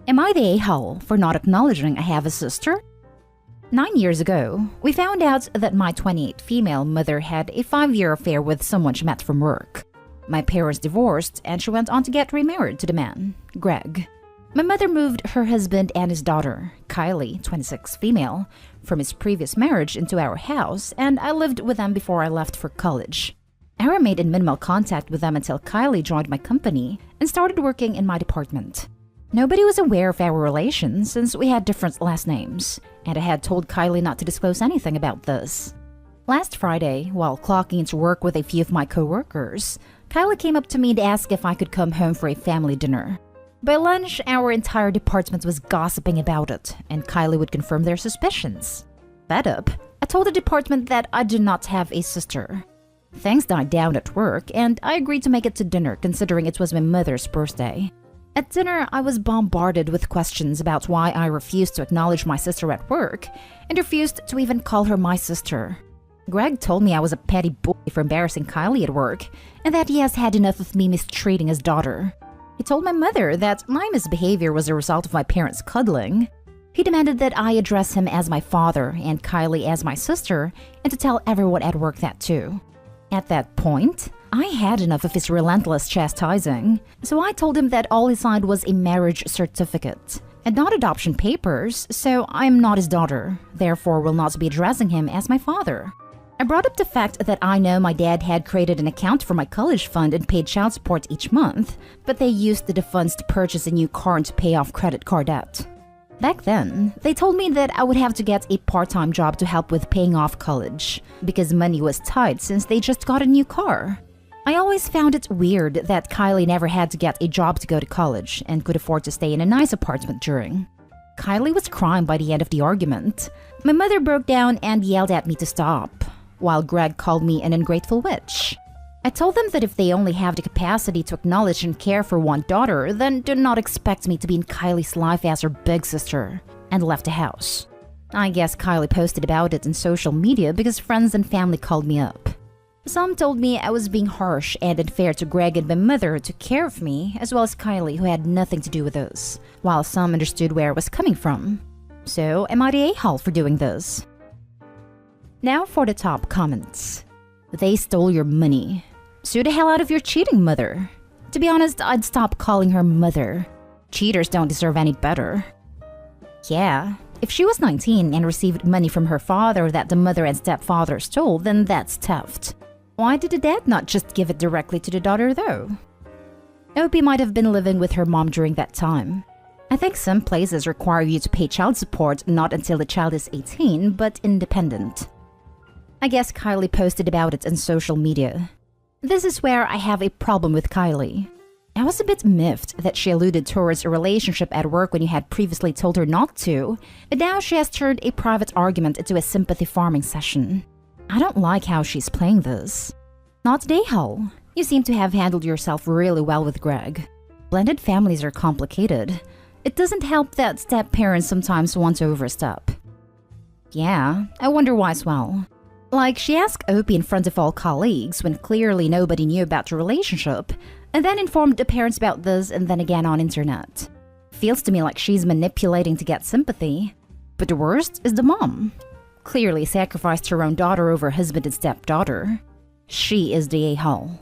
Am I the a-hole for not acknowledging I have a sister? 9 years ago, we found out that my 28 female mother had a 5-year affair with someone she met from work. My parents divorced and she went on to get remarried to the man, Greg. My mother moved her husband and his daughter, Kylie, 26 female, from his previous marriage into our house, and I lived with them before I left for college. I remained in minimal contact with them until Kylie joined my company and started working in my department. Nobody was aware of our relation since we had different last names, and I had told Kylie not to disclose anything about this. Last Friday, while clocking into work with a few of my co-workers, Kylie came up to me to ask if I could come home for a family dinner. By lunch, our entire department was gossiping about it, and Kylie would confirm their suspicions. Fed up, I told the department that I do not have a sister. Things died down at work, and I agreed to make it to dinner considering it was my mother's birthday. At dinner, I was bombarded with questions about why I refused to acknowledge my sister at work and refused to even call her my sister. Greg told me I was a petty boy for embarrassing Kylie at work and that he has had enough of me mistreating his daughter. He told my mother that my misbehavior was a result of my parents cuddling. He demanded that I address him as my father and Kylie as my sister and to tell everyone at work that too. At that point, I had enough of his relentless chastising, so I told him that all he signed was a marriage certificate and not adoption papers, so I am not his daughter, therefore will not be addressing him as my father. I brought up the fact that I know my dad had created an account for my college fund and paid child support each month, but they used the funds to purchase a new car and to pay off credit card debt. Back then, they told me that I would have to get a part-time job to help with paying off college, because money was tight since they just got a new car. I always found it weird that Kylie never had to get a job to go to college and could afford to stay in a nice apartment during. Kylie was crying by the end of the argument. My mother broke down and yelled at me to stop, while Greg called me an ungrateful witch. I told them that if they only have the capacity to acknowledge and care for one daughter, then do not expect me to be in Kylie's life as her big sister, and left the house. I guess Kylie posted about it in social media because friends and family called me up. Some told me I was being harsh and unfair to Greg and my mother who took care of me, as well as Kylie who had nothing to do with this, while some understood where I was coming from. So, am I the a-hole for doing this? Now for the top comments. They stole your money. Sue the hell out of your cheating mother. To be honest, I'd stop calling her mother. Cheaters don't deserve any better. Yeah, if she was 19 and received money from her father that the mother and stepfather stole, then that's theft. Why did the dad not just give it directly to the daughter though? Opie might have been living with her mom during that time. I think some places require you to pay child support not until the child is 18, but independent. I guess Kylie posted about it on social media. This is where I have a problem with Kylie. I was a bit miffed that she alluded towards a relationship at work when you had previously told her not to, but now she has turned a private argument into a sympathy farming session. I don't like how she's playing this. Not the a-hole. You seem to have handled yourself really well with Greg. Blended families are complicated. It doesn't help that step-parents sometimes want to overstep. Yeah, I wonder why as well. Like, she asked Opie in front of all colleagues when clearly nobody knew about the relationship, and then informed the parents about this and then again on internet. Feels to me like she's manipulating to get sympathy. But the worst is the mom. Clearly sacrificed her own daughter over husband and stepdaughter. She is the a-hole.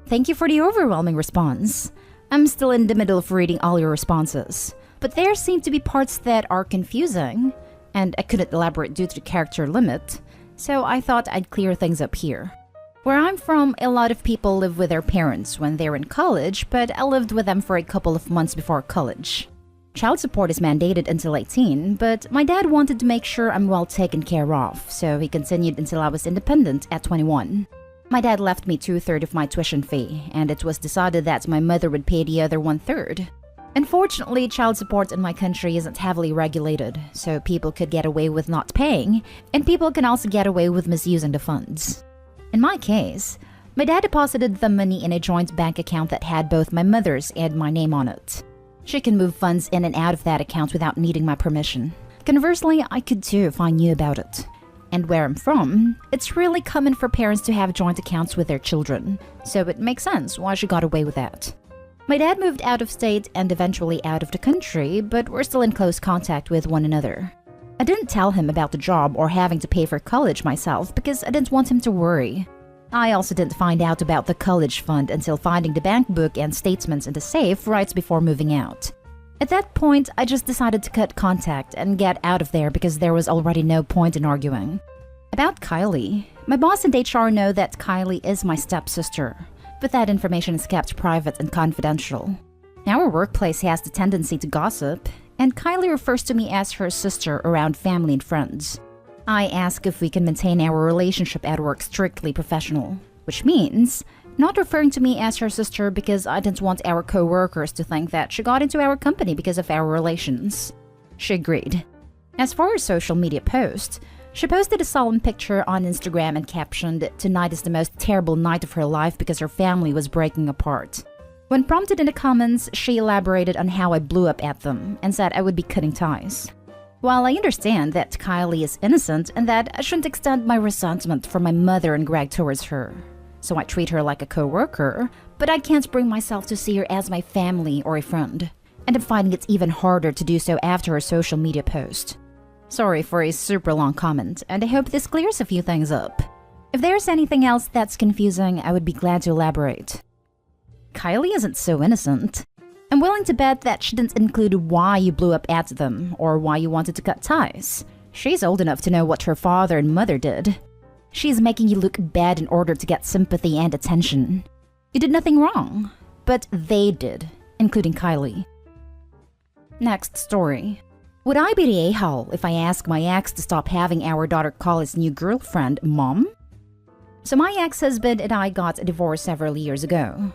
Thank you for the overwhelming response. I'm still in the middle of reading all your responses, but there seem to be parts that are confusing, and I couldn't elaborate due to the character limit. So I thought I'd clear things up here. Where I'm from, a lot of people live with their parents when they're in college, but I lived with them for a couple of months before college. Child support is mandated until 18, but my dad wanted to make sure I'm well taken care of, so he continued until I was independent at 21. My dad left me 2/3 of my tuition fee, and it was decided that my mother would pay the other 1/3. Unfortunately, child support in my country isn't heavily regulated, so people could get away with not paying, and people can also get away with misusing the funds. In my case, my dad deposited the money in a joint bank account that had both my mother's and my name on it. She can move funds in and out of that account without needing my permission. Conversely, I could too if I knew about it. And where I'm from, it's really common for parents to have joint accounts with their children, so it makes sense why she got away with that. My dad moved out of state and eventually out of the country, but we're still in close contact with one another. I didn't tell him about the job or having to pay for college myself because I didn't want him to worry. I also didn't find out about the college fund until finding the bank book and statements in the safe right before moving out. At that point, I just decided to cut contact and get out of there because there was already no point in arguing. About Kylie, my boss and HR know that Kylie is my stepsister, but that information is kept private and confidential. Our workplace has the tendency to gossip, and Kylie refers to me as her sister around family and friends. I ask if we can maintain our relationship at work strictly professional, which means not referring to me as her sister because I didn't want our co-workers to think that she got into our company because of our relations. She agreed. As for her social media post, she posted a solemn picture on Instagram and captioned, "Tonight is the most terrible night of her life because her family was breaking apart." When prompted in the comments, she elaborated on how I blew up at them and said I would be cutting ties. While I understand that Kylie is innocent and that I shouldn't extend my resentment from my mother and Greg towards her, so I treat her like a co-worker, but I can't bring myself to see her as my family or a friend, and I'm finding it even harder to do so after her social media post. Sorry for a super long comment, and I hope this clears a few things up. If there's anything else that's confusing, I would be glad to elaborate. Kylie isn't so innocent. I'm willing to bet that she didn't include why you blew up at them or why you wanted to cut ties. She's old enough to know what her father and mother did. She's making you look bad in order to get sympathy and attention. You did nothing wrong, but they did, including Kylie. Next story. Would I be the a-hole if I ask my ex to stop having our daughter call his new girlfriend Mom? So my ex-husband and I got a divorce several years ago.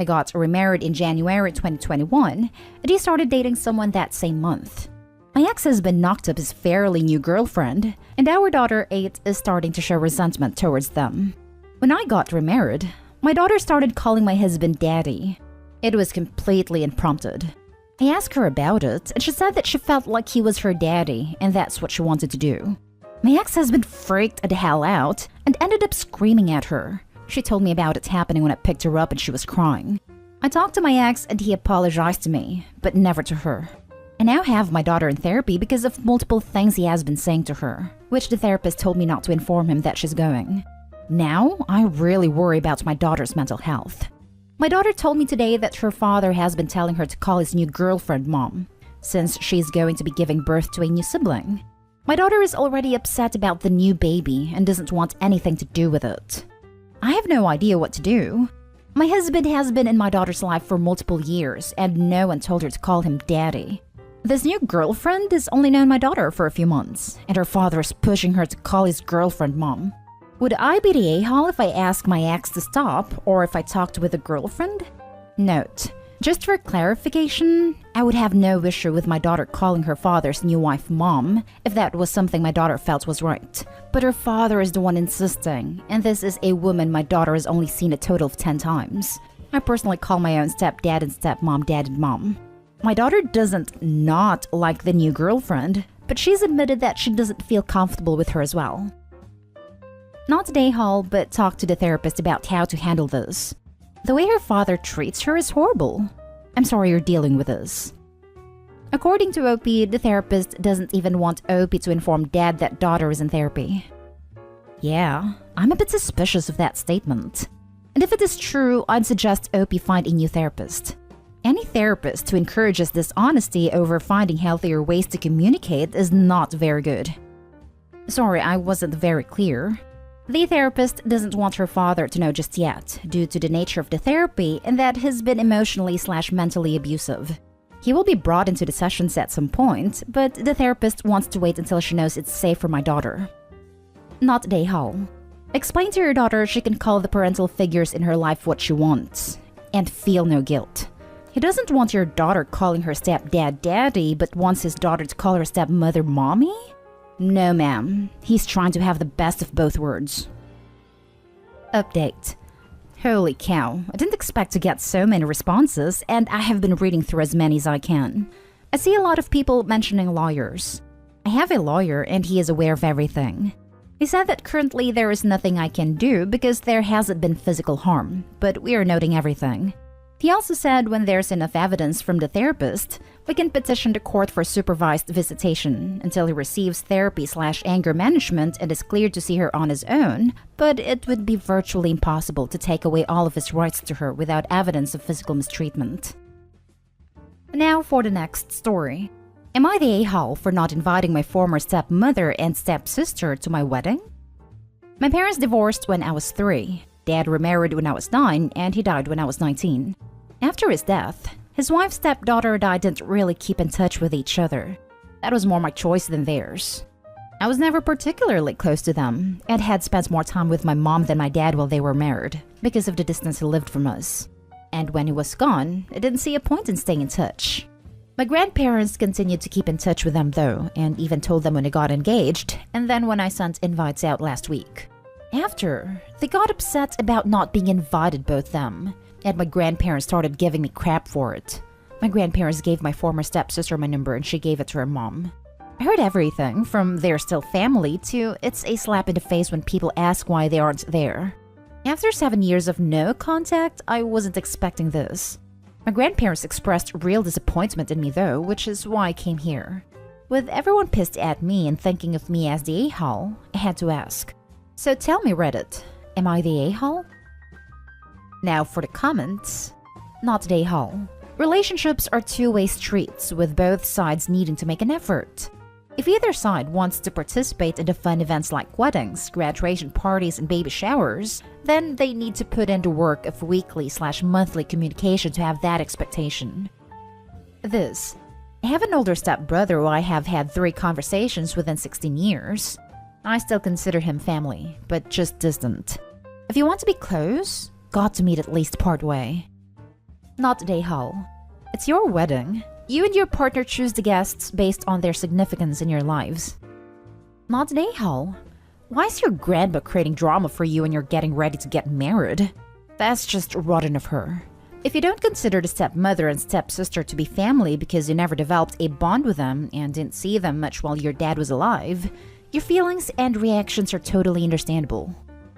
I got remarried in January 2021, and he started dating someone that same month. My ex-husband knocked up his fairly new girlfriend, and our daughter 8 is starting to show resentment towards them. When I got remarried, my daughter started calling my husband Daddy. It was completely unprompted. I asked her about it, and she said that she felt like he was her daddy, and that's what she wanted to do. My ex-husband freaked the hell out and ended up screaming at her. She told me about it happening when I picked her up and she was crying. I talked to my ex and he apologized to me, but never to her. I now have my daughter in therapy because of multiple things he has been saying to her, which the therapist told me not to inform him that she's going. Now, I really worry about my daughter's mental health. My daughter told me today that her father has been telling her to call his new girlfriend Mom, since she's going to be giving birth to a new sibling. My daughter is already upset about the new baby and doesn't want anything to do with it. I have no idea what to do. My husband has been in my daughter's life for multiple years, and no one told her to call him Daddy. This new girlfriend has only known my daughter for a few months, and her father is pushing her to call his girlfriend Mom. Would I be the a-hole if I ask my ex to stop, or if I talked with a girlfriend? Note: just for clarification, I would have no issue with my daughter calling her father's new wife Mom if that was something my daughter felt was right. But her father is the one insisting, and this is a woman my daughter has only seen a total of 10 times. I personally call my own stepdad and stepmom Dad and Mom. My daughter doesn't not like the new girlfriend, but she's admitted that she doesn't feel comfortable with her as well. Not today, Hall, but talk to the therapist about how to handle this. The way her father treats her is horrible. I'm sorry you're dealing with this. According to OP, the therapist doesn't even want OP to inform Dad that daughter is in therapy. Yeah, I'm a bit suspicious of that statement. And if it is true, I'd suggest OP find a new therapist. Any therapist who encourages dishonesty over finding healthier ways to communicate is not very good. Sorry, I wasn't very clear. The therapist doesn't want her father to know just yet, due to the nature of the therapy and that he's been emotionally/mentally abusive. He will be brought into the sessions at some point, but the therapist wants to wait until she knows it's safe for my daughter. Not day Hall. Explain to your daughter she can call the parental figures in her life what she wants, and feel no guilt. He doesn't want your daughter calling her stepdad Daddy, but wants his daughter to call her stepmother Mommy? No, ma'am. He's trying to have the best of both worlds. Update. Holy cow, I didn't expect to get so many responses, and I have been reading through as many as I can. I see a lot of people mentioning lawyers. I have a lawyer, and he is aware of everything. He said that currently there is nothing I can do because there hasn't been physical harm, but we are noting everything. He also said when there's enough evidence from the therapist, we can petition the court for supervised visitation until he receives therapy/anger management and is cleared to see her on his own, but it would be virtually impossible to take away all of his rights to her without evidence of physical mistreatment. Now for the next story. Am I the a-hole for not inviting my former stepmother and stepsister to my wedding? My parents divorced when I was 3. Dad remarried when I was 9, and he died when I was 19. After his death, his wife's stepdaughter and I didn't really keep in touch with each other. That was more my choice than theirs. I was never particularly close to them, and had spent more time with my mom than my dad while they were married, because of the distance he lived from us. And when he was gone, I didn't see a point in staying in touch. My grandparents continued to keep in touch with them though, and even told them when I got engaged, and then when I sent invites out last week. After, they got upset about not being invited, both them, and my grandparents started giving me crap for it. My grandparents gave my former stepsister my number and she gave it to her mom. I heard everything from they're still family to it's a slap in the face when people ask why they aren't there. After 7 years of no contact, I wasn't expecting this. My grandparents expressed real disappointment in me though, which is why I came here. With everyone pissed at me and thinking of me as the a-hole, I had to ask. So tell me, Reddit, am I the a-hole? Now for the comments. Not the a-hole. Relationships are two-way streets, with both sides needing to make an effort. If either side wants to participate in the fun events like weddings, graduation parties, and baby showers, then they need to put in the work of weekly/monthly communication to have that expectation. This. I have an older stepbrother who I have had 3 conversations within 16 years. I still consider him family, but just distant. If you want to be close, got to meet at least part way. Not the a-hole. It's your wedding. You and your partner choose the guests based on their significance in your lives. Not the a-hole. Why is your grandma creating drama for you when you're getting ready to get married? That's just rotten of her. If you don't consider the stepmother and stepsister to be family because you never developed a bond with them and didn't see them much while your dad was alive, your feelings and reactions are totally understandable.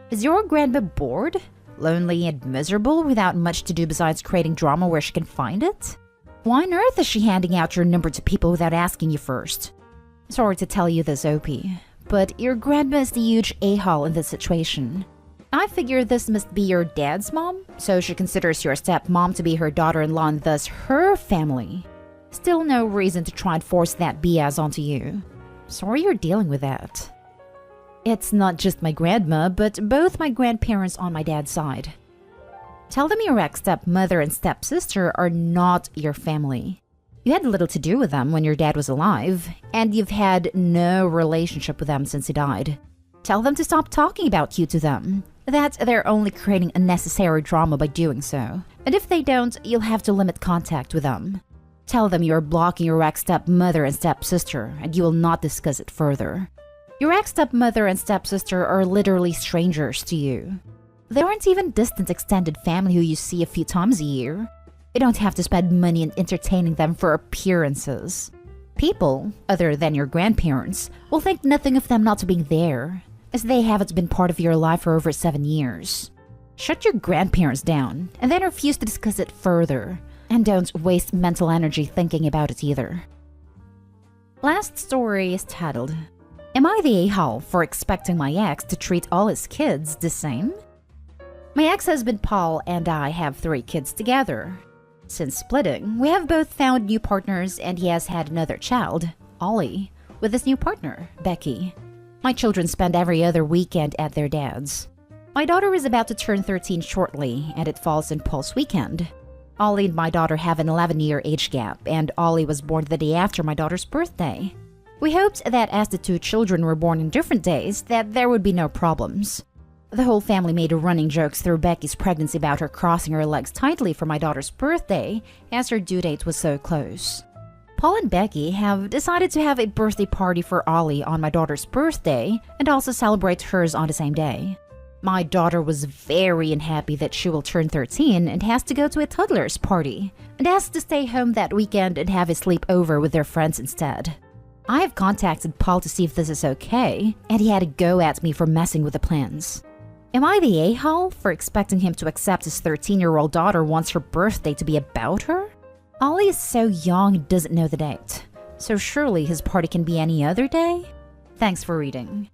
Is your grandma bored? Lonely and miserable without much to do besides creating drama where she can find it? Why on earth is she handing out your number to people without asking you first? Sorry to tell you this, OP, but your grandma is the huge a-hole in this situation. I figure this must be your dad's mom, so she considers your stepmom to be her daughter-in-law and thus her family. Still no reason to try and force that BS onto you. Sorry you're dealing with that. It's not just my grandma, but both my grandparents on my dad's side. Tell them your ex-stepmother and stepsister are not your family. You had little to do with them when your dad was alive, and you've had no relationship with them since he died. Tell them to stop talking about you to them, that they're only creating unnecessary drama by doing so, and if they don't, you'll have to limit contact with them. Tell them you're blocking your ex-stepmother and stepsister, and you will not discuss it further. Your ex-stepmother and stepsister are literally strangers to you. They aren't even distant extended family who you see a few times a year. You don't have to spend money on entertaining them for appearances. People, other than your grandparents, will think nothing of them not being there, as they haven't been part of your life for over 7 years. Shut your grandparents down, and then refuse to discuss it further, and don't waste mental energy thinking about it either. Last story is titled, Am I the a-hole for expecting my ex to treat all his kids the same? My ex-husband Paul and I have 3 kids together. Since splitting, we have both found new partners and he has had another child, Ollie, with his new partner, Becky. My children spend every other weekend at their dad's. My daughter is about to turn 13 shortly, and it falls in Paul's weekend. Ollie and my daughter have an 11-year age gap, and Ollie was born the day after my daughter's birthday. We hoped that as the 2 children were born in different days, that there would be no problems. The whole family made running jokes through Becky's pregnancy about her crossing her legs tightly for my daughter's birthday, as her due date was so close. Paul and Becky have decided to have a birthday party for Ollie on my daughter's birthday, and also celebrate hers on the same day. My daughter was very unhappy that she will turn 13 and has to go to a toddler's party, and asked to stay home that weekend and have a sleepover with their friends instead. I have contacted Paul to see if this is okay, and he had a go at me for messing with the plans. Am I the a-hole for expecting him to accept his 13-year-old daughter wants her birthday to be about her? Ollie is so young he doesn't know the date, so surely his party can be any other day? Thanks for reading.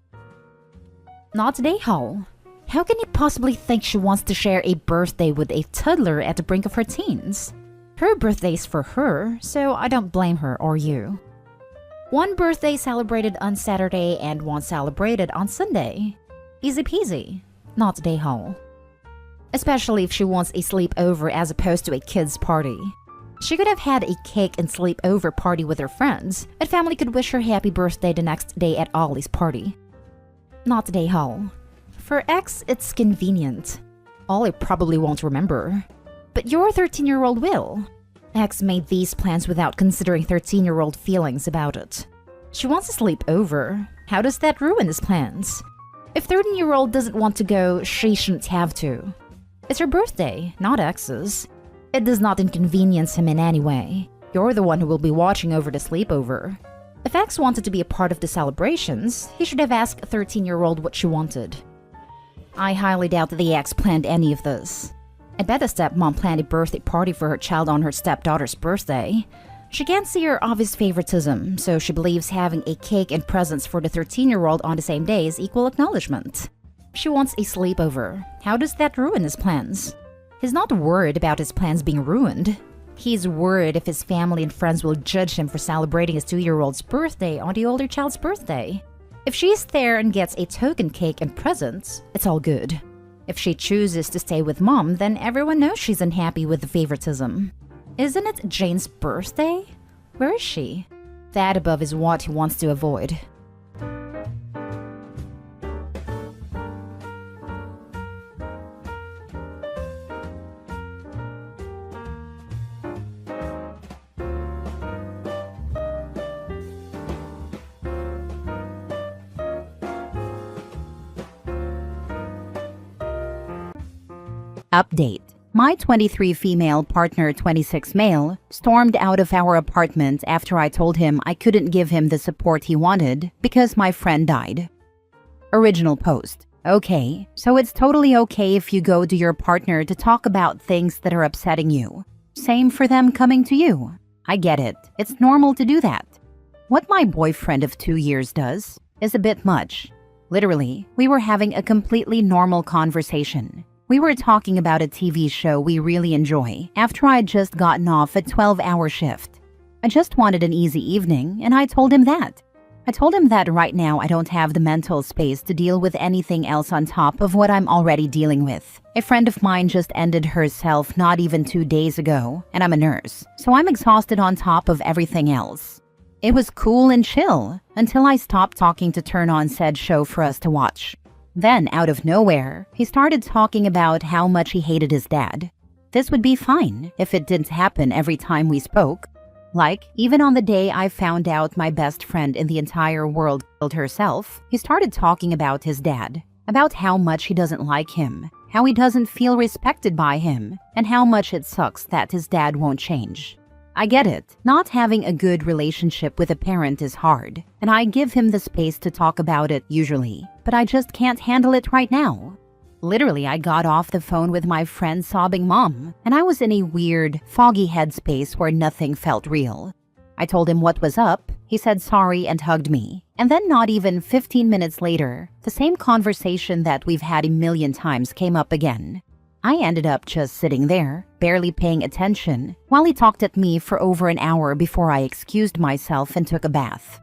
Not the a-hole. How can he possibly think she wants to share a birthday with a toddler at the brink of her teens? Her birthday's for her, so I don't blame her or you. One birthday celebrated on Saturday and one celebrated on Sunday. Easy peasy. Not the a-hole. Especially if she wants a sleepover as opposed to a kid's party. She could have had a cake and sleepover party with her friends, and family could wish her happy birthday the next day at Ollie's party. Not the a-hole. For X, it's convenient. Ollie probably won't remember. But your 13-year-old will. X made these plans without considering 13-year-old feelings about it. She wants to sleep over. How does that ruin his plans? If 13-year-old doesn't want to go, she shouldn't have to. It's her birthday, not X's. It does not inconvenience him in any way. You're the one who will be watching over the sleepover. If X wanted to be a part of the celebrations, he should have asked 13-year-old what she wanted. I highly doubt that the X planned any of this. I bet the stepmom planned a birthday party for her child on her stepdaughter's birthday. She can't see her obvious favoritism, so she believes having a cake and presents for the 13-year-old on the same day is equal acknowledgement. She wants a sleepover. How does that ruin his plans? He's not worried about his plans being ruined. He's worried if his family and friends will judge him for celebrating his 2-year-old's birthday on the older child's birthday. If she's there and gets a token cake and presents, it's all good. If she chooses to stay with mom, then everyone knows she's unhappy with the favoritism. Isn't it Jane's birthday? Where is she? That above is what he wants to avoid. Update. My 23 female partner 26 male stormed out of our apartment after I told him I couldn't give him the support he wanted because my friend died. Original post. Okay, so it's totally okay if you go to your partner to talk about things that are upsetting you. Same for them coming to you. I get it. It's normal to do that. What my boyfriend of 2 years does is a bit much. Literally, we were having a completely normal conversation. We were talking about a TV show we really enjoy after I'd just gotten off a 12-hour shift. I just wanted an easy evening, and I told him that. I told him that right now I don't have the mental space to deal with anything else on top of what I'm already dealing with. A friend of mine just ended herself not even 2 days ago, and I'm a nurse, so I'm exhausted on top of everything else. It was cool and chill until I stopped talking to turn on said show for us to watch. Then, out of nowhere, he started talking about how much he hated his dad. This would be fine if it didn't happen every time we spoke. Like, even on the day I found out my best friend in the entire world killed herself, he started talking about his dad, about how much he doesn't like him, how he doesn't feel respected by him, and how much it sucks that his dad won't change. I get it. Not having a good relationship with a parent is hard, and I give him the space to talk about it usually, but I just can't handle it right now. Literally, I got off the phone with my friend sobbing mom, and I was in a weird, foggy headspace where nothing felt real. I told him what was up, he said sorry and hugged me, and then not even 15 minutes later, the same conversation that we've had a million times came up again. I ended up just sitting there, barely paying attention, while he talked at me for over an hour before I excused myself and took a bath.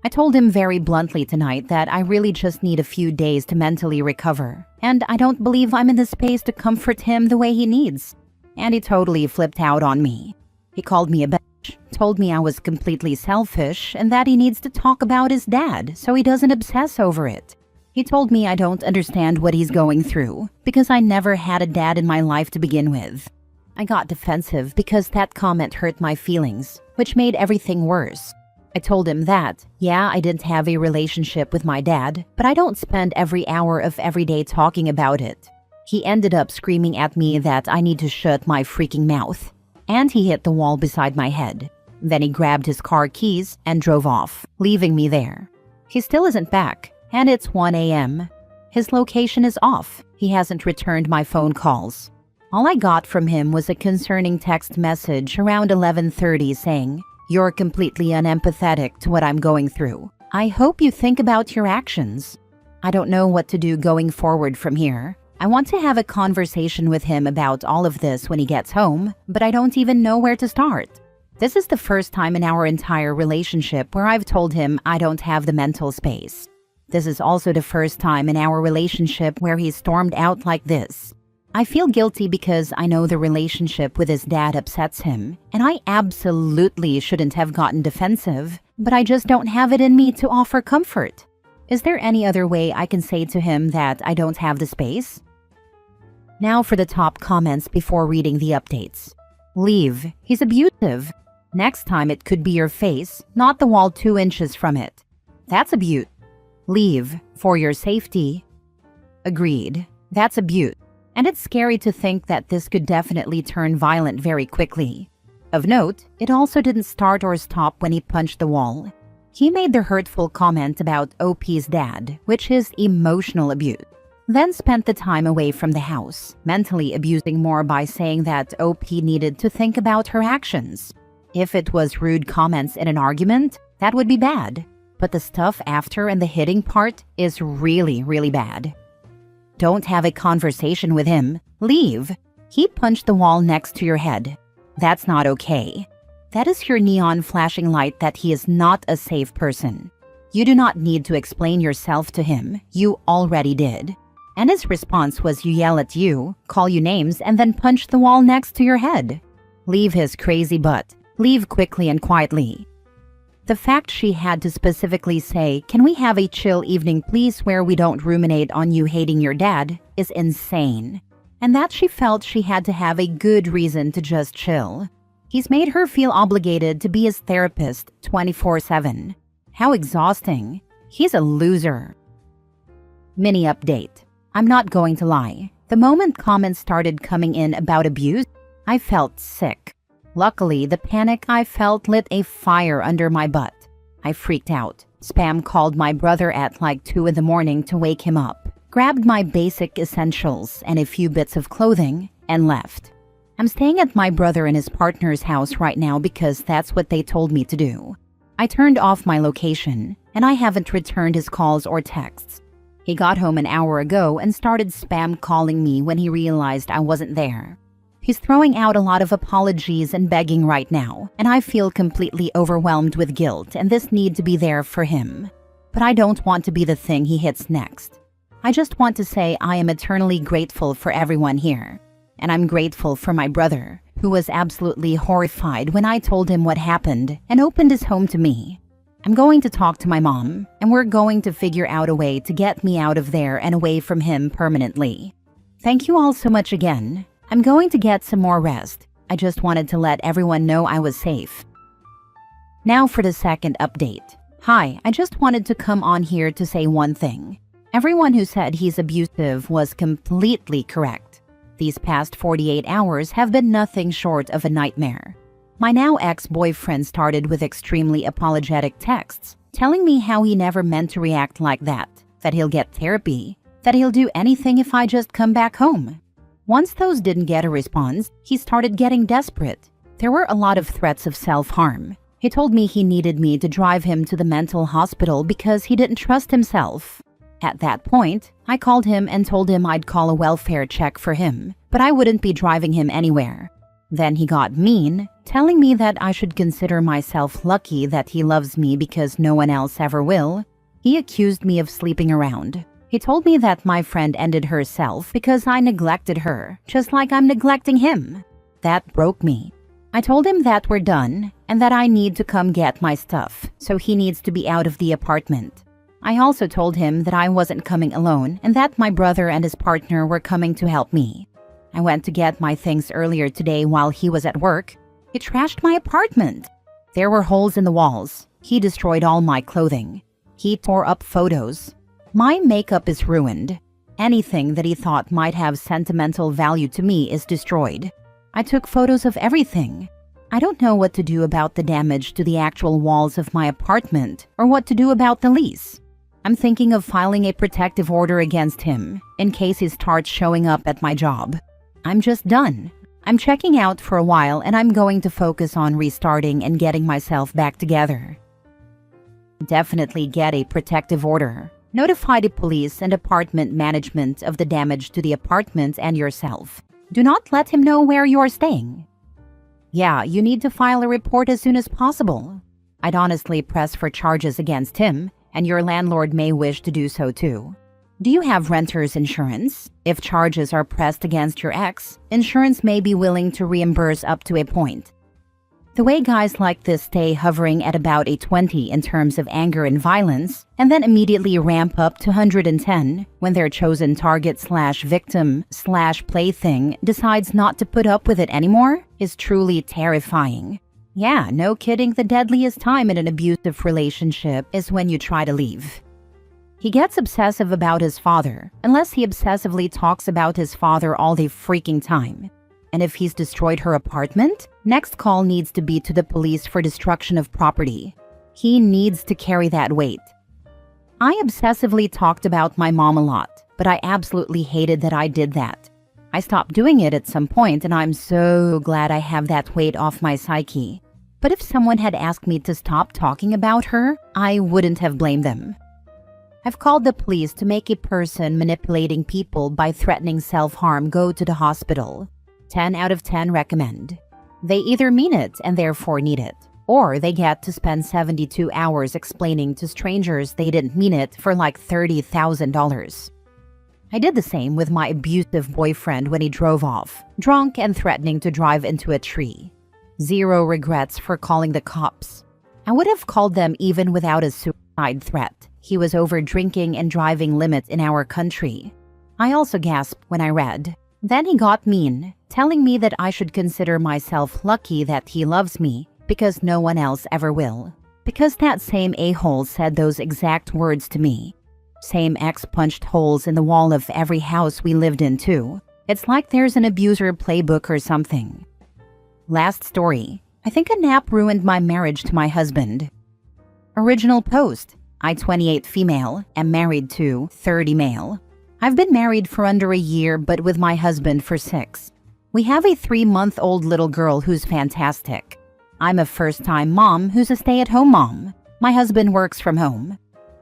I told him very bluntly tonight that I really just need a few days to mentally recover, and I don't believe I'm in the space to comfort him the way he needs. And he totally flipped out on me. He called me a bitch, told me I was completely selfish, and that he needs to talk about his dad so he doesn't obsess over it. He told me I don't understand what he's going through, because I never had a dad in my life to begin with. I got defensive because that comment hurt my feelings, which made everything worse. I told him that, yeah, I didn't have a relationship with my dad, but I don't spend every hour of every day talking about it. He ended up screaming at me that I need to shut my freaking mouth, and he hit the wall beside my head. Then he grabbed his car keys and drove off, leaving me there. He still isn't back, and it's 1 a.m. His location is off. He hasn't returned my phone calls. All I got from him was a concerning text message around 11:30 saying, "You're completely unempathetic to what I'm going through. I hope you think about your actions." I don't know what to do going forward from here. I want to have a conversation with him about all of this when he gets home, but I don't even know where to start. This is the first time in our entire relationship where I've told him I don't have the mental space. This is also the first time in our relationship where he stormed out like this. I feel guilty because I know the relationship with his dad upsets him, and I absolutely shouldn't have gotten defensive, but I just don't have it in me to offer comfort. Is there any other way I can say to him that I don't have the space? Now for the top comments before reading the updates. Leave. He's abusive. Next time it could be your face, not the wall 2 inches from it. That's abuse. Leave. For your safety. Agreed. That's abuse. And it's scary to think that this could definitely turn violent very quickly. Of note, it also didn't start or stop when he punched the wall. He made the hurtful comment about OP's dad, which is emotional abuse. Then spent the time away from the house, mentally abusing more by saying that OP needed to think about her actions. If it was rude comments in an argument, that would be bad. But the stuff after and the hitting part is really, really bad. Don't have a conversation with him. Leave. He punched the wall next to your head. That's not okay. That is your neon flashing light that he is not a safe person. You do not need to explain yourself to him. You already did. And his response was you yell at you, call you names, and then punch the wall next to your head. Leave his crazy butt. Leave quickly and quietly. The fact she had to specifically say, "Can we have a chill evening please where we don't ruminate on you hating your dad," is insane. And that she felt she had to have a good reason to just chill. He's made her feel obligated to be his therapist 24/7. How exhausting. He's a loser. Mini update. I'm not going to lie. The moment comments started coming in about abuse, I felt sick. Luckily, the panic I felt lit a fire under my butt. I freaked out. Spam called my brother at like 2 in the morning to wake him up, grabbed my basic essentials and a few bits of clothing, and left. I'm staying at my brother and his partner's house right now because that's what they told me to do. I turned off my location, and I haven't returned his calls or texts. He got home an hour ago and started spam calling me when he realized I wasn't there. He's throwing out a lot of apologies and begging right now, and I feel completely overwhelmed with guilt and this need to be there for him. But I don't want to be the thing he hits next. I just want to say I am eternally grateful for everyone here. And I'm grateful for my brother, who was absolutely horrified when I told him what happened and opened his home to me. I'm going to talk to my mom, and we're going to figure out a way to get me out of there and away from him permanently. Thank you all so much again. I'm going to get some more rest. I just wanted to let everyone know I was safe. Now for the second update. Hi, I just wanted to come on here to say one thing. Everyone who said he's abusive was completely correct. These past 48 hours have been nothing short of a nightmare. My now ex-boyfriend started with extremely apologetic texts, telling me how he never meant to react like that he'll get therapy, that he'll do anything if I just come back home. Once those didn't get a response, he started getting desperate. There were a lot of threats of self-harm. He told me he needed me to drive him to the mental hospital because he didn't trust himself. At that point, I called him and told him I'd call a welfare check for him, but I wouldn't be driving him anywhere. Then he got mean, telling me that I should consider myself lucky that he loves me because no one else ever will. He accused me of sleeping around. He told me that my friend ended herself because I neglected her, just like I'm neglecting him. That broke me. I told him that we're done and that I need to come get my stuff, so he needs to be out of the apartment. I also told him that I wasn't coming alone and that my brother and his partner were coming to help me. I went to get my things earlier today while he was at work. He trashed my apartment. There were holes in the walls. He destroyed all my clothing. He tore up photos. My makeup is ruined. Anything that he thought might have sentimental value to me is destroyed. I took photos of everything. I don't know what to do about the damage to the actual walls of my apartment or what to do about the lease. I'm thinking of filing a protective order against him in case he starts showing up at my job. I'm just done. I'm checking out for a while and I'm going to focus on restarting and getting myself back together. Definitely get a protective order. Notify the police and apartment management of the damage to the apartment and yourself. Do not let him know where you're staying. Yeah, you need to file a report as soon as possible. I'd honestly press for charges against him, and your landlord may wish to do so too. Do you have renter's insurance? If charges are pressed against your ex, insurance may be willing to reimburse up to a point. The way guys like this stay hovering at about a 20 in terms of anger and violence, and then immediately ramp up to 110 when their chosen target/victim/plaything decides not to put up with it anymore, is truly terrifying. Yeah, no kidding, the deadliest time in an abusive relationship is when you try to leave. He gets obsessive about his father, unless he obsessively talks about his father all the freaking time. And if he's destroyed her apartment, next call needs to be to the police for destruction of property. He needs to carry that weight. I obsessively talked about my mom a lot, but I absolutely hated that I did that. I stopped doing it at some point, and I'm so glad I have that weight off my psyche. But if someone had asked me to stop talking about her, I wouldn't have blamed them. I've called the police to make a person manipulating people by threatening self-harm go to the hospital. 10 out of 10 recommend. They either mean it and therefore need it, or they get to spend 72 hours explaining to strangers they didn't mean it for like $30,000. I did the same with my abusive boyfriend when he drove off, drunk and threatening to drive into a tree. Zero regrets for calling the cops. I would have called them even without a suicide threat. He was over drinking and driving limits in our country. I also gasped when I read. Then he got mean, telling me that I should consider myself lucky that he loves me because no one else ever will. Because that same a-hole said those exact words to me. Same ex punched holes in the wall of every house we lived in too. It's like there's an abuser playbook or something. Last story. I think a nap ruined my marriage to my husband. Original post. I, 28 female, am married to 30 male. I've been married for under a year, but with my husband for 6. We have a 3-month-old little girl who's fantastic. I'm a first-time mom who's a stay-at-home mom. My husband works from home.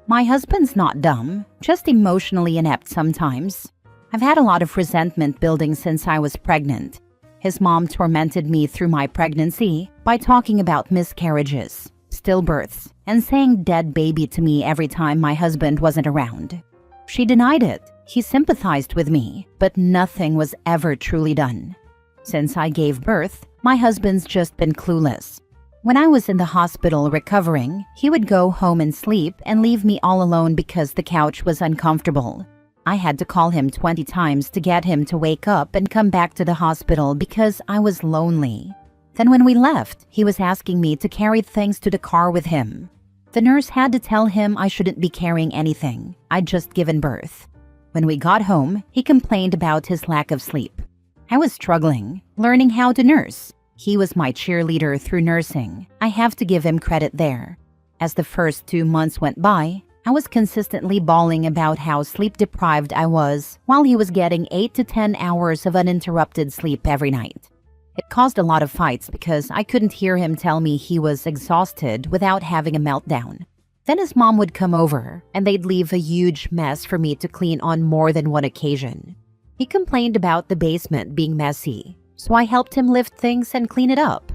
My husband's not dumb, just emotionally inept sometimes. I've had a lot of resentment building since I was pregnant. His mom tormented me through my pregnancy by talking about miscarriages, stillbirths, and saying dead baby to me every time my husband wasn't around. She denied it. He sympathized with me, but nothing was ever truly done. Since I gave birth, my husband's just been clueless. When I was in the hospital recovering, he would go home and sleep and leave me all alone because the couch was uncomfortable. I had to call him 20 times to get him to wake up and come back to the hospital because I was lonely. Then when we left, he was asking me to carry things to the car with him. The nurse had to tell him I shouldn't be carrying anything. I'd just given birth. When we got home, he complained about his lack of sleep. I was struggling, learning how to nurse. He was my cheerleader through nursing. I have to give him credit there. As the first 2 months went by, I was consistently bawling about how sleep-deprived I was while he was getting 8 to 10 hours of uninterrupted sleep every night. It caused a lot of fights because I couldn't hear him tell me he was exhausted without having a meltdown. Then his mom would come over, and they'd leave a huge mess for me to clean on more than one occasion. He complained about the basement being messy, so I helped him lift things and clean it up.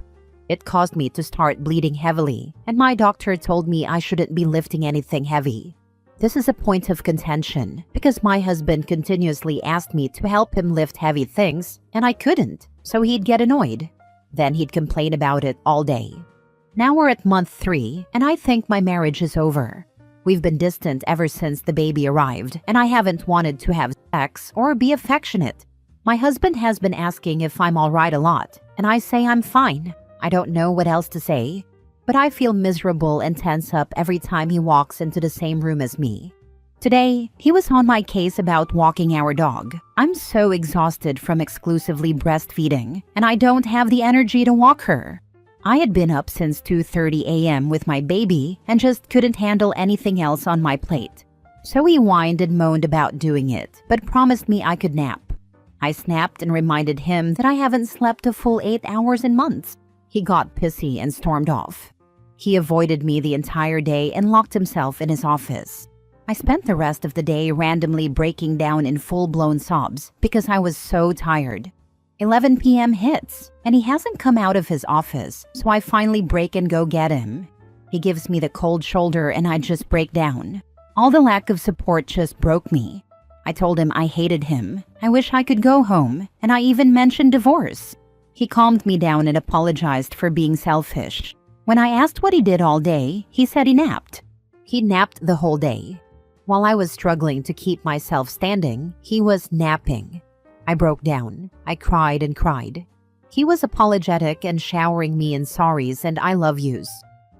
It caused me to start bleeding heavily, and my doctor told me I shouldn't be lifting anything heavy. This is a point of contention, because my husband continuously asked me to help him lift heavy things, and I couldn't, so he'd get annoyed. Then he'd complain about it all day. Now we're at month 3, and I think my marriage is over. We've been distant ever since the baby arrived, and I haven't wanted to have sex or be affectionate. My husband has been asking if I'm alright a lot, and I say I'm fine. I don't know what else to say, but I feel miserable and tense up every time he walks into the same room as me. Today, he was on my case about walking our dog. I'm so exhausted from exclusively breastfeeding, and I don't have the energy to walk her. I had been up since 2:30 a.m. with my baby and just couldn't handle anything else on my plate. So he whined and moaned about doing it, but promised me I could nap. I snapped and reminded him that I haven't slept a full 8 hours in months. He got pissy and stormed off. He avoided me the entire day and locked himself in his office. I spent the rest of the day randomly breaking down in full-blown sobs because I was so tired. 11 p.m. hits, and he hasn't come out of his office, so I finally break and go get him. He gives me the cold shoulder and I just break down. All the lack of support just broke me. I told him I hated him, I wish I could go home, and I even mentioned divorce. He calmed me down and apologized for being selfish. When I asked what he did all day, he said he napped. He napped the whole day. While I was struggling to keep myself standing, he was napping. I broke down. I cried and cried. He was apologetic and showering me in sorries and I love yous.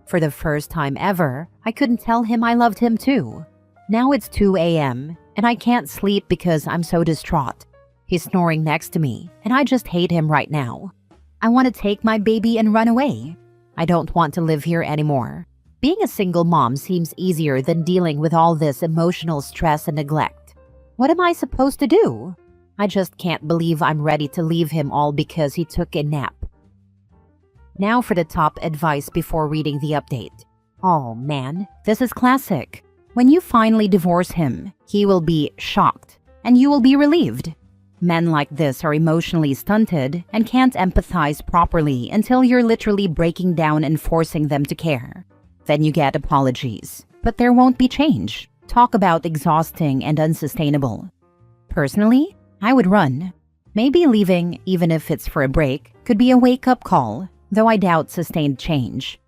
For the first time ever, I couldn't tell him I loved him too. Now it's 2 a.m. and I can't sleep because I'm so distraught. He's snoring next to me and I just hate him right now. I want to take my baby and run away. I don't want to live here anymore. Being a single mom seems easier than dealing with all this emotional stress and neglect. What am I supposed to do? I just can't believe I'm ready to leave him all because he took a nap. Now for the top advice before reading the update. Oh man, this is classic. When you finally divorce him, he will be shocked and you will be relieved. Men like this are emotionally stunted and can't empathize properly until you're literally breaking down and forcing them to care. Then you get apologies, but there won't be change. Talk about exhausting and unsustainable. Personally, I would run. Maybe leaving, even if it's for a break, could be a wake-up call, though I doubt sustained change.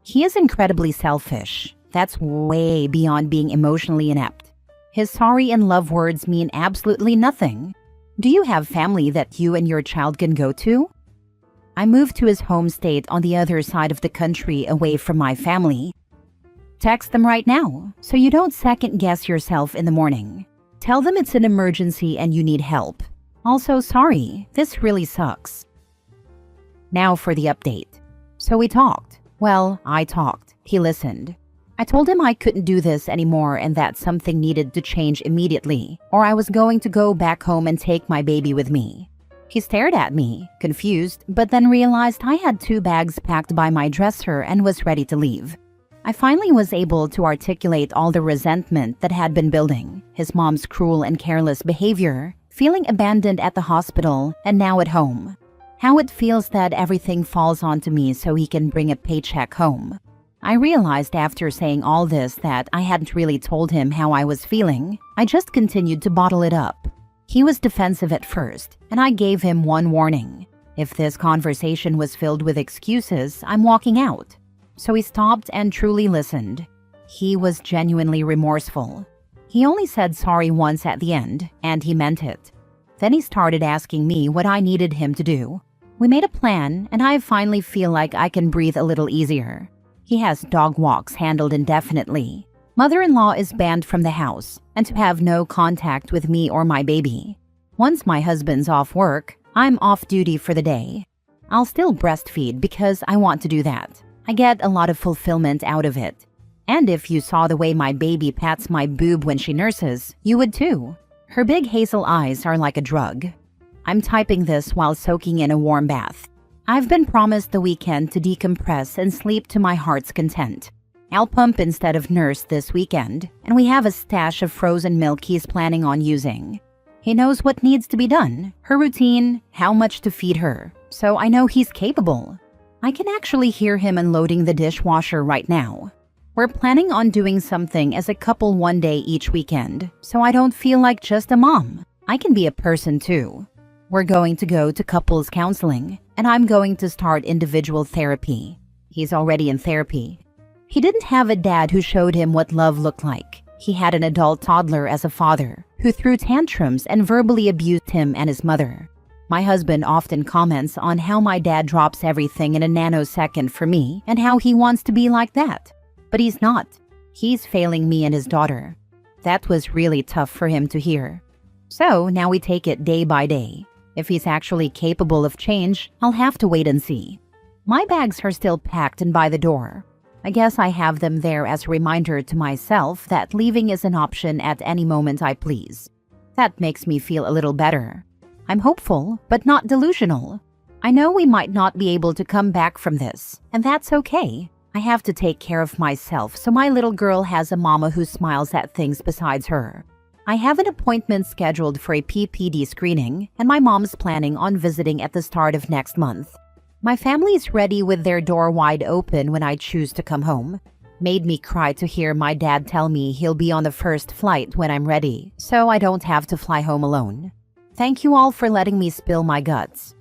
He is incredibly selfish. That's way beyond being emotionally inept. His sorry and love words mean absolutely nothing. Do you have family that you and your child can go to? I moved to his home state on the other side of the country away from my family. Text them right now so you don't second-guess yourself in the morning. Tell them it's an emergency and you need help. Also, sorry, this really sucks. Now for the update. So we talked. Well, I talked. He listened. I told him I couldn't do this anymore and that something needed to change immediately, or I was going to go back home and take my baby with me. He stared at me, confused, but then realized I had 2 bags packed by my dresser and was ready to leave. I finally was able to articulate all the resentment that had been building, his mom's cruel and careless behavior, feeling abandoned at the hospital, and now at home. How it feels that everything falls onto me so he can bring a paycheck home. I realized after saying all this that I hadn't really told him how I was feeling. I just continued to bottle it up. He was defensive at first, and I gave him one warning. If this conversation was filled with excuses, I'm walking out. So he stopped and truly listened. He was genuinely remorseful. He only said sorry once at the end, and he meant it. Then he started asking me what I needed him to do. We made a plan, and I finally feel like I can breathe a little easier. He has dog walks handled indefinitely. Mother-in-law is banned from the house and to have no contact with me or my baby. Once my husband's off work, I'm off duty for the day. I'll still breastfeed because I want to do that. I get a lot of fulfillment out of it. And if you saw the way my baby pats my boob when she nurses, you would too. Her big hazel eyes are like a drug. I'm typing this while soaking in a warm bath. I've been promised the weekend to decompress and sleep to my heart's content. I'll pump instead of nurse this weekend, and we have a stash of frozen milk he's planning on using. He knows what needs to be done, her routine, how much to feed her, so I know he's capable. I can actually hear him unloading the dishwasher right now. We're planning on doing something as a couple one day each weekend, so I don't feel like just a mom. I can be a person too. We're going to go to couples counseling, and I'm going to start individual therapy. He's already in therapy. He didn't have a dad who showed him what love looked like. He had an adult toddler as a father who threw tantrums and verbally abused him and his mother. My husband often comments on how my dad drops everything in a nanosecond for me and how he wants to be like that. But he's not. He's failing me and his daughter. That was really tough for him to hear. So now we take it day by day. If he's actually capable of change, I'll have to wait and see. My bags are still packed and by the door. I guess I have them there as a reminder to myself that leaving is an option at any moment I please. That makes me feel a little better. I'm hopeful, but not delusional. I know we might not be able to come back from this, and that's okay. I have to take care of myself, so my little girl has a mama who smiles at things besides her. I have an appointment scheduled for a PPD screening, and my mom's planning on visiting at the start of next month. My family's ready with their door wide open when I choose to come home. Made me cry to hear my dad tell me he'll be on the first flight when I'm ready, so I don't have to fly home alone. Thank you all for letting me spill my guts.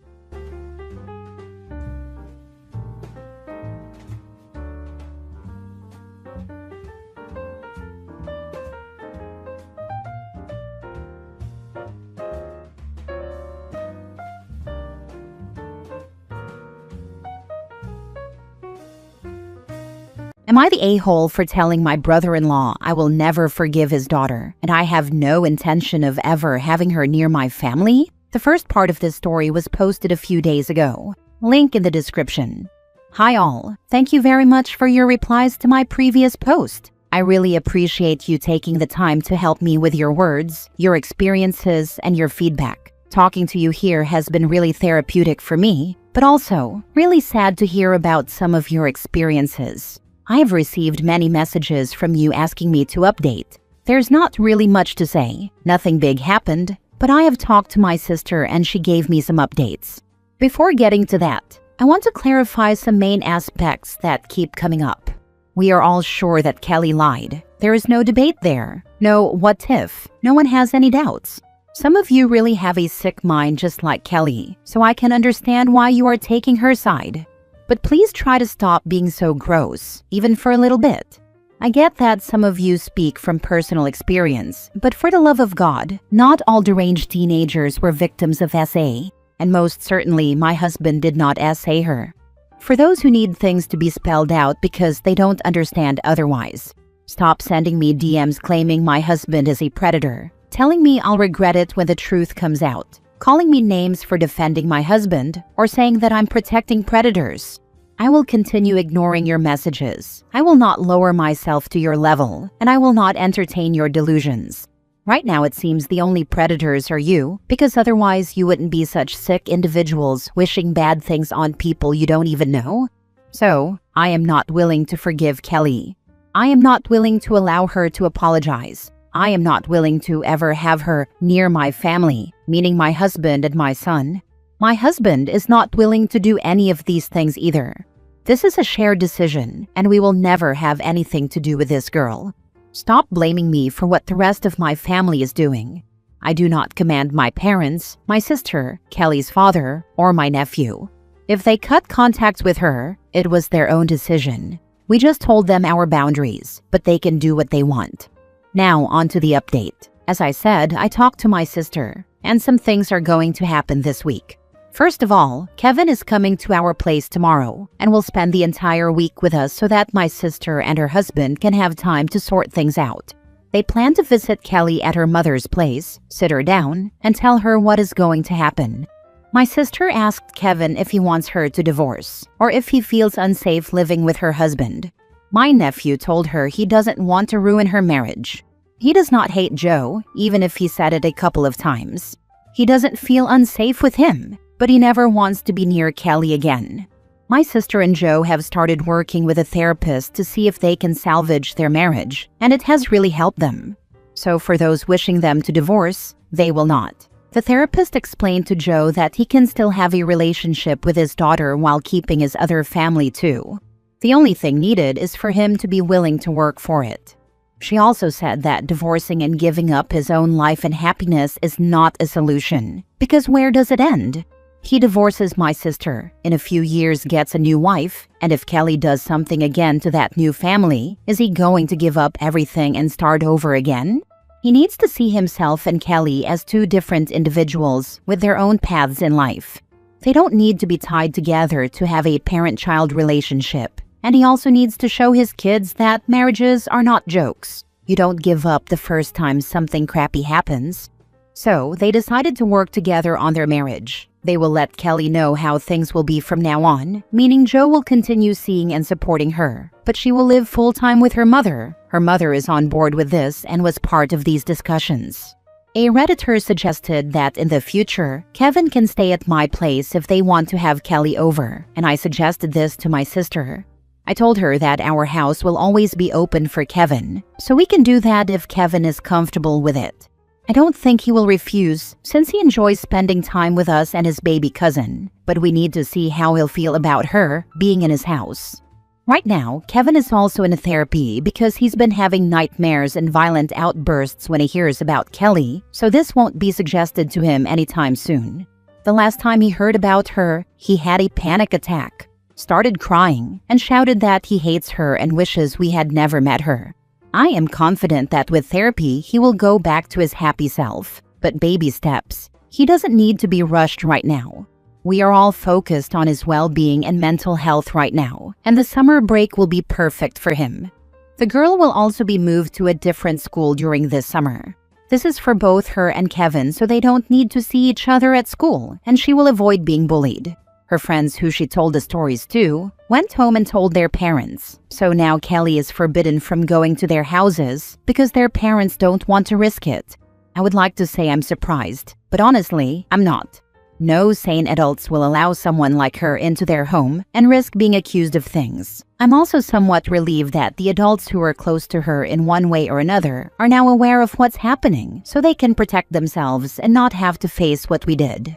Am I the a-hole for telling my brother-in-law I will never forgive his daughter, and I have no intention of ever having her near my family? The first part of this story was posted a few days ago. Link in the description. Hi all, thank you very much for your replies to my previous post. I really appreciate you taking the time to help me with your words, your experiences, and your feedback. Talking to you here has been really therapeutic for me, but also really sad to hear about some of your experiences. I have received many messages from you asking me to update. There's not really much to say. Nothing big happened, but I have talked to my sister and she gave me some updates. Before getting to that, I want to clarify some main aspects that keep coming up. We are all sure that Kelly lied. There is no debate there. No what if. No one has any doubts. Some of you really have a sick mind just like Kelly, so I can understand why you are taking her side. But please try to stop being so gross, even for a little bit. I get that some of you speak from personal experience, but for the love of God, not all deranged teenagers were victims of SA, and most certainly my husband did not SA her. For those who need things to be spelled out because they don't understand otherwise, stop sending me DMs claiming my husband is a predator, telling me I'll regret it when the truth comes out, calling me names for defending my husband, or saying that I'm protecting predators. I will continue ignoring your messages. I will not lower myself to your level, and I will not entertain your delusions. Right now it seems the only predators are you, because otherwise you wouldn't be such sick individuals wishing bad things on people you don't even know. So, I am not willing to forgive Kelly. I am not willing to allow her to apologize. I am not willing to ever have her near my family, meaning my husband and my son. My husband is not willing to do any of these things either. This is a shared decision, and we will never have anything to do with this girl. Stop blaming me for what the rest of my family is doing. I do not command my parents, my sister, Kelly's father, or my nephew. If they cut contact with her, it was their own decision. We just told them our boundaries, but they can do what they want. Now, on to the update. As I said, I talked to my sister, and some things are going to happen this week. First of all, Kevin is coming to our place tomorrow, and will spend the entire week with us so that my sister and her husband can have time to sort things out. They plan to visit Kelly at her mother's place, sit her down, and tell her what is going to happen. My sister asked Kevin if he wants her to divorce, or if he feels unsafe living with her husband. My nephew told her he doesn't want to ruin her marriage. He does not hate Joe, even if he said it a couple of times. He doesn't feel unsafe with him, but he never wants to be near Kelly again. My sister and Joe have started working with a therapist to see if they can salvage their marriage, and it has really helped them. So for those wishing them to divorce, they will not. The therapist explained to Joe that he can still have a relationship with his daughter while keeping his other family too. The only thing needed is for him to be willing to work for it. She also said that divorcing and giving up his own life and happiness is not a solution, because where does it end? He divorces my sister, in a few years gets a new wife, and if Kelly does something again to that new family, is he going to give up everything and start over again? He needs to see himself and Kelly as two different individuals with their own paths in life. They don't need to be tied together to have a parent-child relationship. And he also needs to show his kids that marriages are not jokes. You don't give up the first time something crappy happens. So, they decided to work together on their marriage. They will let Kelly know how things will be from now on, meaning Jo will continue seeing and supporting her, but she will live full-time with her mother. Her mother is on board with this and was part of these discussions. A Redditor suggested that in the future, Kevin can stay at my place if they want to have Kelly over, and I suggested this to my sister. I told her that our house will always be open for Kevin, so we can do that if Kevin is comfortable with it. I don't think he will refuse since he enjoys spending time with us and his baby cousin, but we need to see how he'll feel about her being in his house. Right now, Kevin is also in therapy because he's been having nightmares and violent outbursts when he hears about Kelly, so this won't be suggested to him anytime soon. The last time he heard about her, he had a panic attack, started crying, and shouted that he hates her and wishes we had never met her. I am confident that with therapy, he will go back to his happy self, but baby steps. He doesn't need to be rushed right now. We are all focused on his well-being and mental health right now, and the summer break will be perfect for him. The girl will also be moved to a different school during this summer. This is for both her and Kevin so they don't need to see each other at school, and she will avoid being bullied. Her friends who she told the stories to went home and told their parents, so now Kelly is forbidden from going to their houses because their parents don't want to risk it. I would like to say I'm surprised, but honestly, I'm not. No sane adults will allow someone like her into their home and risk being accused of things. I'm also somewhat relieved that the adults who are close to her in one way or another are now aware of what's happening so they can protect themselves and not have to face what we did.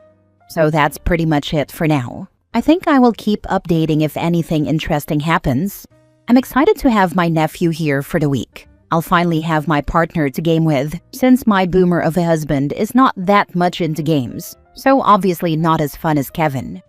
So that's pretty much it for now. I think I will keep updating if anything interesting happens. I'm excited to have my nephew here for the week. I'll finally have my partner to game with, since my boomer of a husband is not that much into games, so obviously not as fun as Kevin.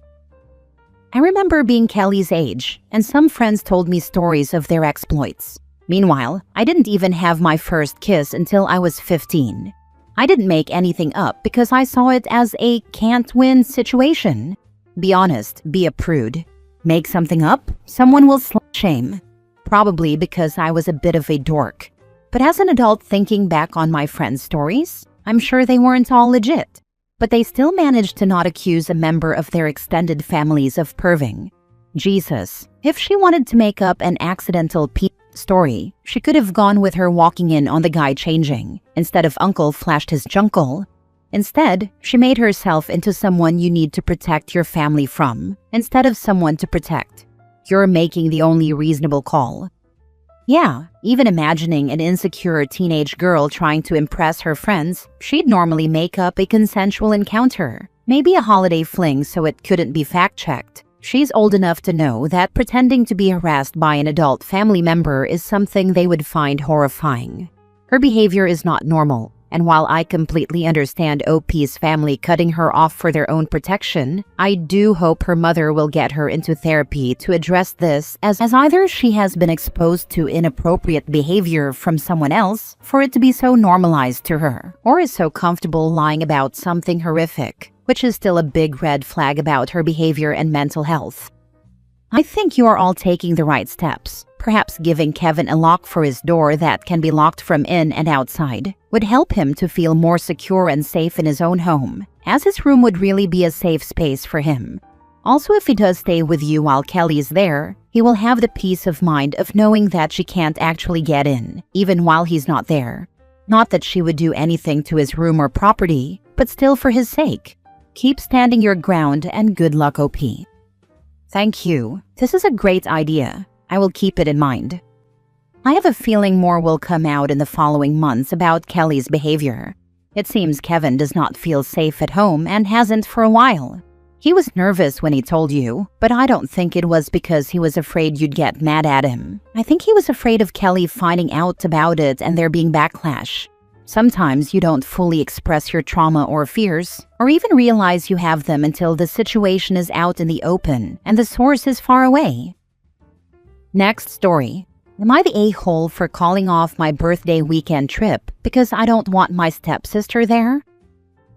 I remember being Kelly's age, and some friends told me stories of their exploits. Meanwhile, I didn't even have my first kiss until I was 15. I didn't make anything up because I saw it as a can't-win situation. Be honest, be a prude. Make something up, someone will shame. Probably because I was a bit of a dork. But as an adult thinking back on my friends' stories, I'm sure they weren't all legit. But they still managed to not accuse a member of their extended families of perving. Jesus, if she wanted to make up an accidental story, she could have gone with her walking in on the guy changing, instead of uncle flashed his junkle. Instead, she made herself into someone you need to protect your family from, instead of someone to protect. You're making the only reasonable call. Yeah, even imagining an insecure teenage girl trying to impress her friends, she'd normally make up a consensual encounter, maybe a holiday fling so it couldn't be fact-checked. She's old enough to know that pretending to be harassed by an adult family member is something they would find horrifying. Her behavior is not normal. And while I completely understand OP's family cutting her off for their own protection, I do hope her mother will get her into therapy to address this as either she has been exposed to inappropriate behavior from someone else for it to be so normalized to her, or is so comfortable lying about something horrific, which is still a big red flag about her behavior and mental health. I think you are all taking the right steps. Perhaps giving Kevin a lock for his door that can be locked from in and outside would help him to feel more secure and safe in his own home, as his room would really be a safe space for him. Also, if he does stay with you while Kelly is there, he will have the peace of mind of knowing that she can't actually get in, even while he's not there. Not that she would do anything to his room or property, but still for his sake. Keep standing your ground and good luck, OP. Thank you. This is a great idea. I will keep it in mind. I have a feeling more will come out in the following months about Kelly's behavior. It seems Kevin does not feel safe at home and hasn't for a while. He was nervous when he told you, but I don't think it was because he was afraid you'd get mad at him. I think he was afraid of Kelly finding out about it and there being backlash. Sometimes you don't fully express your trauma or fears, or even realize you have them until the situation is out in the open and the source is far away. Next story. Am I the a-hole for calling off my birthday weekend trip because I don't want my stepsister there?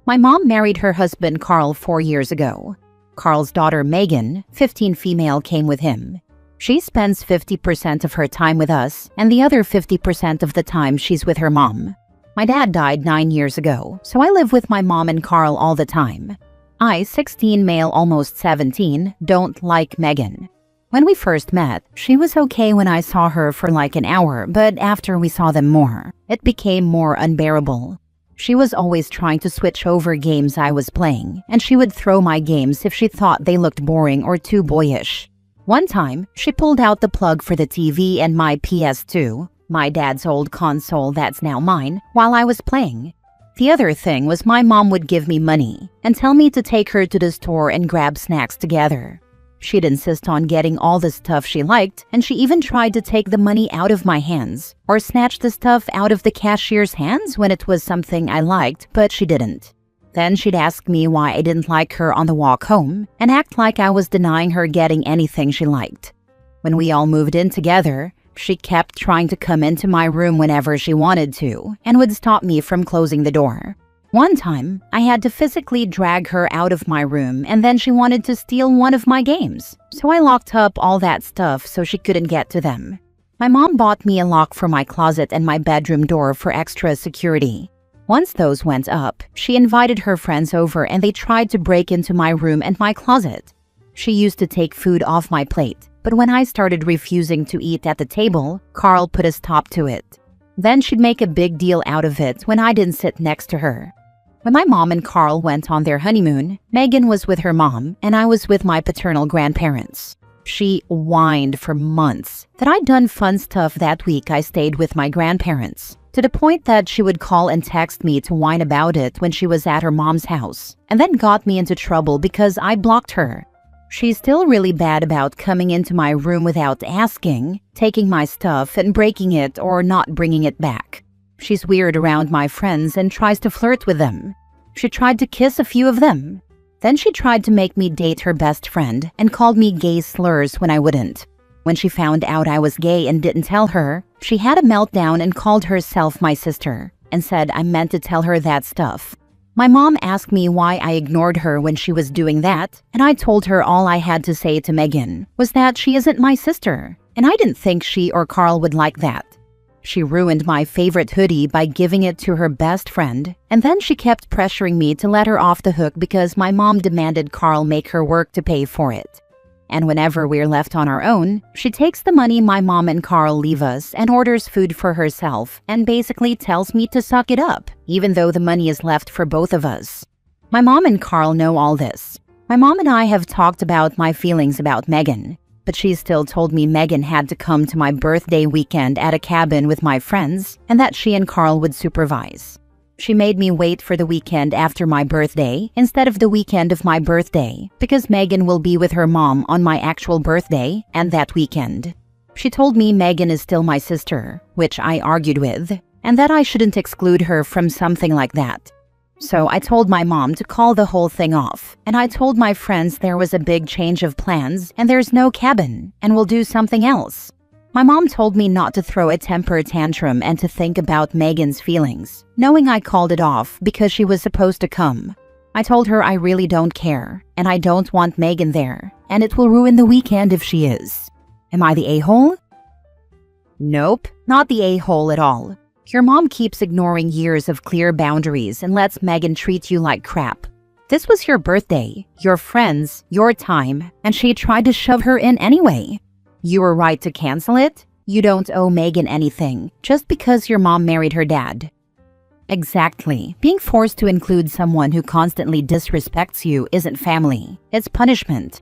My mom married her husband Carl 4 years ago. Carl's daughter Megan, 15 female, came with him. She spends 50% of her time with us, and the other 50% of the time she's with her mom. My dad died 9 years ago, so I live with my mom and Carl all the time. I, 16 male, almost 17, don't like Megan. When we first met, she was okay when I saw her for like an hour, but after we saw them more, it became more unbearable. She was always trying to switch over games I was playing, and she would throw my games if she thought they looked boring or too boyish. One time, she pulled out the plug for the TV and my PS2, my dad's old console that's now mine, while I was playing. The other thing was my mom would give me money and tell me to take her to the store and grab snacks together. She'd insist on getting all the stuff she liked, and she even tried to take the money out of my hands or snatch the stuff out of the cashier's hands when it was something I liked, but she didn't. Then she'd ask me why I didn't like her on the walk home and act like I was denying her getting anything she liked. When we all moved in together, she kept trying to come into my room whenever she wanted to and would stop me from closing the door. One time, I had to physically drag her out of my room, and then she wanted to steal one of my games. So I locked up all that stuff so she couldn't get to them. My mom bought me a lock for my closet and my bedroom door for extra security. Once those went up, she invited her friends over and they tried to break into my room and my closet. She used to take food off my plate, but when I started refusing to eat at the table, Carl put a stop to it. Then she'd make a big deal out of it when I didn't sit next to her. When my mom and Carl went on their honeymoon, Megan was with her mom and I was with my paternal grandparents. She whined for months that I'd done fun stuff that week I stayed with my grandparents, to the point that she would call and text me to whine about it when she was at her mom's house, and then got me into trouble because I blocked her. She's still really bad about coming into my room without asking, taking my stuff and breaking it or not bringing it back. She's weird around my friends and tries to flirt with them. She tried to kiss a few of them. Then she tried to make me date her best friend and called me gay slurs when I wouldn't. When she found out I was gay and didn't tell her, she had a meltdown and called herself my sister and said I meant to tell her that stuff. My mom asked me why I ignored her when she was doing that, and I told her all I had to say to Megan was that she isn't my sister, and I didn't think she or Carl would like that. She ruined my favorite hoodie by giving it to her best friend, and then she kept pressuring me to let her off the hook because my mom demanded Carl make her work to pay for it. And whenever we're left on our own, she takes the money my mom and Carl leave us and orders food for herself and basically tells me to suck it up, even though the money is left for both of us. My mom and Carl know all this. My mom and I have talked about my feelings about Megan, but she still told me Megan had to come to my birthday weekend at a cabin with my friends and that she and Carl would supervise. She made me wait for the weekend after my birthday instead of the weekend of my birthday because Megan will be with her mom on my actual birthday and that weekend. She told me Megan is still my sister, which I argued with, and that I shouldn't exclude her from something like that. So I told my mom to call the whole thing off, and I told my friends there was a big change of plans and there's no cabin and we'll do something else. My mom told me not to throw a temper tantrum and to think about Megan's feelings, knowing I called it off because she was supposed to come. I told her I really don't care, and I don't want Megan there, and it will ruin the weekend if she is. Am I the a-hole? Nope, not the a-hole at all. Your mom keeps ignoring years of clear boundaries and lets Megan treat you like crap. This was your birthday, your friends, your time, and she tried to shove her in anyway. You were right to cancel it. You don't owe Megan anything just because your mom married her dad. Exactly. Being forced to include someone who constantly disrespects you isn't family. It's punishment.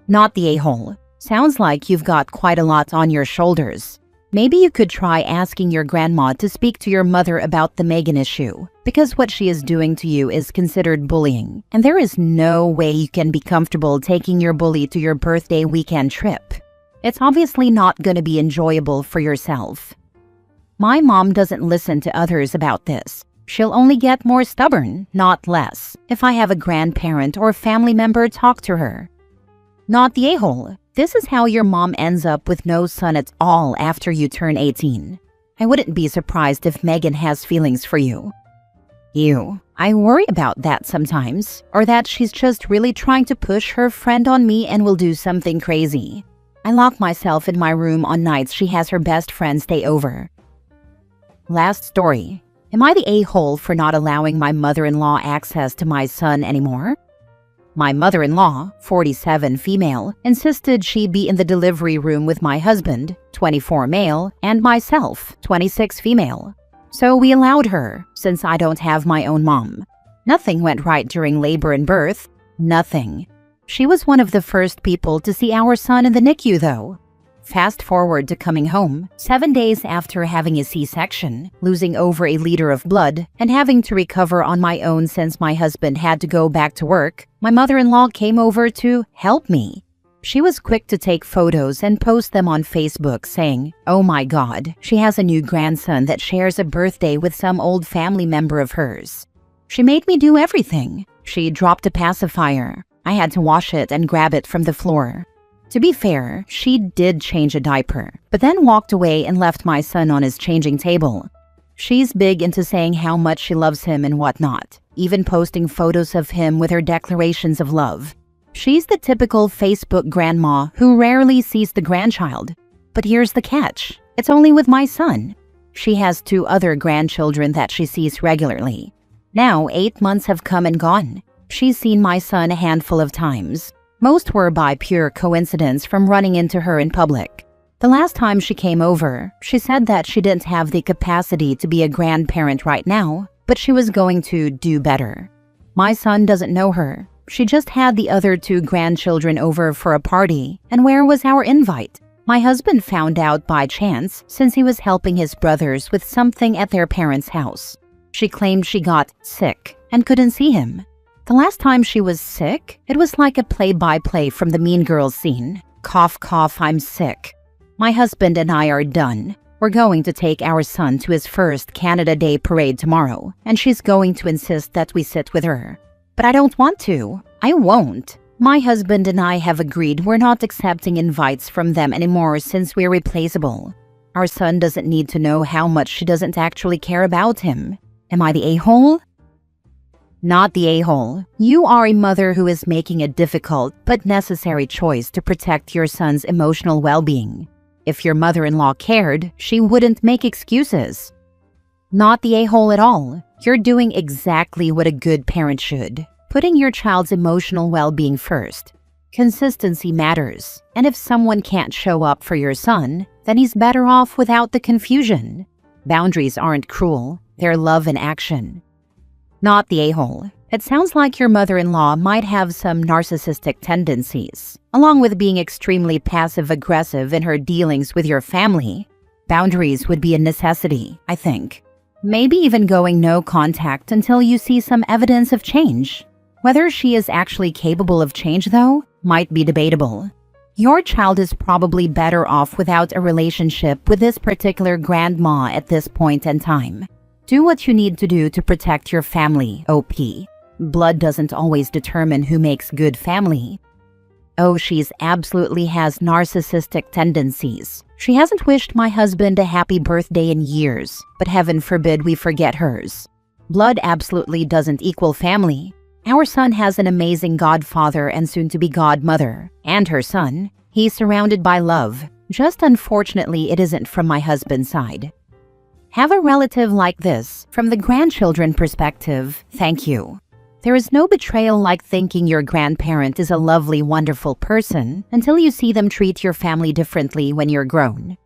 Not the a-hole. Sounds like you've got quite a lot on your shoulders. Maybe you could try asking your grandma to speak to your mother about the Megan issue, because what she is doing to you is considered bullying, and there is no way you can be comfortable taking your bully to your birthday weekend trip. It's obviously not going to be enjoyable for yourself. My mom doesn't listen to others about this. She'll only get more stubborn, not less, if I have a grandparent or family member talk to her. Not the a-hole. This is how your mom ends up with no son at all after you turn 18. I wouldn't be surprised if Megan has feelings for you. Ew, I worry about that sometimes, or that she's just really trying to push her friend on me and will do something crazy. I lock myself in my room on nights she has her best friend stay over. Last story. Am I the a-hole for not allowing my mother-in-law access to my son anymore? My mother-in-law, 47 female, insisted she be in the delivery room with my husband, 24 male, and myself, 26 female. So we allowed her, since I don't have my own mom. Nothing went right during labor and birth. Nothing. She was one of the first people to see our son in the NICU, though. Fast forward to coming home, 7 days after having a C-section, losing over a liter of blood, and having to recover on my own since my husband had to go back to work, my mother-in-law came over to help me. She was quick to take photos and post them on Facebook saying, "Oh my God, she has a new grandson that shares a birthday with some old family member of hers." She made me do everything. She dropped a pacifier. I had to wash it and grab it from the floor. To be fair, she did change a diaper, but then walked away and left my son on his changing table. She's big into saying how much she loves him and whatnot, even posting photos of him with her declarations of love. She's the typical Facebook grandma who rarely sees the grandchild. But here's the catch. It's only with my son. She has 2 other grandchildren that she sees regularly. Now 8 months have come and gone. She's seen my son a handful of times. Most were by pure coincidence from running into her in public. The last time she came over, she said that she didn't have the capacity to be a grandparent right now, but she was going to do better. My son doesn't know her. She just had the other 2 grandchildren over for a party, and where was our invite? My husband found out by chance since he was helping his brothers with something at their parents' house. She claimed she got sick and couldn't see him. The last time she was sick, it was like a play-by-play from the Mean Girls scene. Cough, cough, I'm sick. My husband and I are done. We're going to take our son to his first Canada Day parade tomorrow, and she's going to insist that we sit with her. But I don't want to. I won't. My husband and I have agreed we're not accepting invites from them anymore since we're replaceable. Our son doesn't need to know how much she doesn't actually care about him. Am I the a-hole? Not the a-hole. You are a mother who is making a difficult but necessary choice to protect your son's emotional well-being. If your mother-in-law cared, she wouldn't make excuses. Not the a-hole at all. You're doing exactly what a good parent should, putting your child's emotional well-being first. Consistency matters, and if someone can't show up for your son, then he's better off without the confusion. Boundaries aren't cruel, they're love in action. Not the a-hole. It sounds like your mother-in-law might have some narcissistic tendencies, along with being extremely passive-aggressive in her dealings with your family. Boundaries would be a necessity, I think. Maybe even going no contact until you see some evidence of change. Whether she is actually capable of change, though, might be debatable. Your child is probably better off without a relationship with this particular grandma at this point in time. Do what you need to do to protect your family, OP. Blood doesn't always determine who makes good family. Oh, she's absolutely has narcissistic tendencies. She hasn't wished my husband a happy birthday in years, but heaven forbid we forget hers. Blood absolutely doesn't equal family. Our son has an amazing godfather and soon-to-be godmother, and her son. He's surrounded by love. Just unfortunately, it isn't from my husband's side. Have a relative like this, from the grandchildren perspective, thank you. There is no betrayal like thinking your grandparent is a lovely, wonderful person until you see them treat your family differently when you're grown.